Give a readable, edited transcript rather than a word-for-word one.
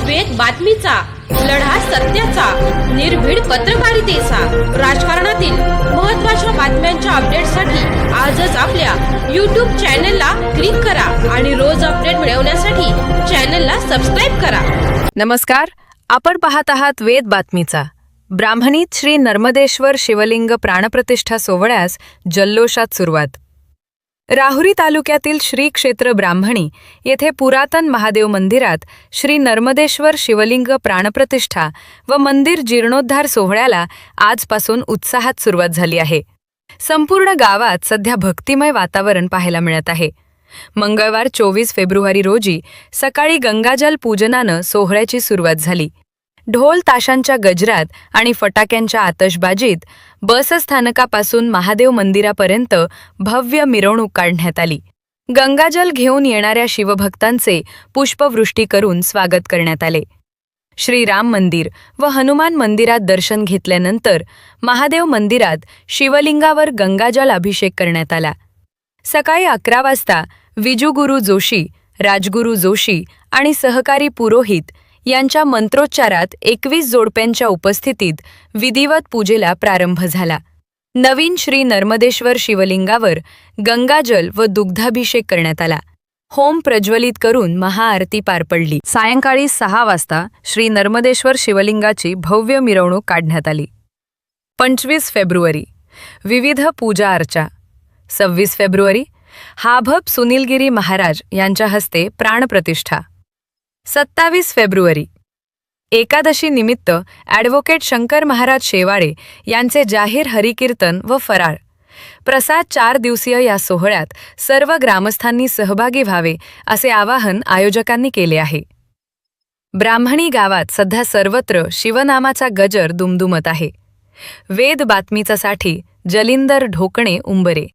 वेद बातमीचा, लढा सत्याचा, निर्भीड पत्रकारितेचा, राजकारणातील महत्त्वाच्या बातम्यांच्या अपडेटसाठी आजच आपल्या YouTube चॅनलला क्लिक करा आणि रोज अपडेट मिळवण्यासाठी चॅनलला सबस्क्राइब करा. नमस्कार, आपण पाहत आहात वेद बातमीचा. ब्राह्मणीत श्री नर्मदेश्वर शिवलिंग प्राणप्रतिष्ठा सोहळ्यास जल्लोषात सुरुवात. राहुरी तालुक्यातील श्री क्षेत्र ब्राह्मणी येथे पुरातन महादेव मंदिरात श्री नर्मदेश्वर शिवलिंग प्राणप्रतिष्ठा व मंदिर जीर्णोद्धार सोहळ्याला आजपासून उत्साहात सुरुवात झाली आहे. संपूर्ण गावात सध्या भक्तिमय वातावरण पाहायला मिळत आहे. मंगळवार 24 फेब्रुवारी रोजी सकाळी गंगाजल पूजनानं सोहळ्याची सुरुवात झाली. ढोल ताशांच्या गजरात आणि फटाक्यांच्या आतषबाजीत बसस्थानकापासून महादेव मंदिरापर्यंत भव्य मिरवणूक काढण्यात आली. गंगाजल घेऊन येणाऱ्या शिवभक्तांचे पुष्पवृष्टी करून स्वागत करण्यात आले. श्रीराम मंदिर व हनुमान मंदिरात दर्शन घेतल्यानंतर महादेव मंदिरात शिवलिंगावर गंगाजल अभिषेक करण्यात आला. सकाळी 11 वाजता विजुगुरू जोशी, राजगुरू जोशी आणि सहकारी पुरोहित यांच्या मंत्रोच्चारात 21 जोडप्यांच्या उपस्थितीत विधिवत पूजेला प्रारंभ झाला. नवीन श्री नर्मदेश्वर शिवलिंगावर गंगाजल व दुग्धाभिषेक करण्यात आला. होम प्रज्वलित करून महाआरती पार पडली. सायंकाळी 6 वाजता श्री नर्मदेश्वर शिवलिंगाची भव्य मिरवणूक काढण्यात आली. 25 फेब्रुवारी विविध पूजा अर्चा. 26 फेब्रुवारी हाभप सुनीलगिरी महाराज यांच्या हस्ते प्राणप्रतिष्ठा. 27 फेब्रुवारी एकादशी निमित्त ॲडव्होकेट शंकर महाराज शेवाळे यांचे जाहीर हरिकीर्तन व फराळ प्रसाद. 4 दिवसीय या सोहळ्यात सर्व ग्रामस्थांनी सहभागी व्हावे असे आवाहन आयोजकांनी केले आहे. ब्राह्मणी गावात सध्या सर्वत्र शिवनामाचा गजर दुमदुमत आहे. वेद बातमीचासाठी जलिंदर ढोकणे, उंबरे.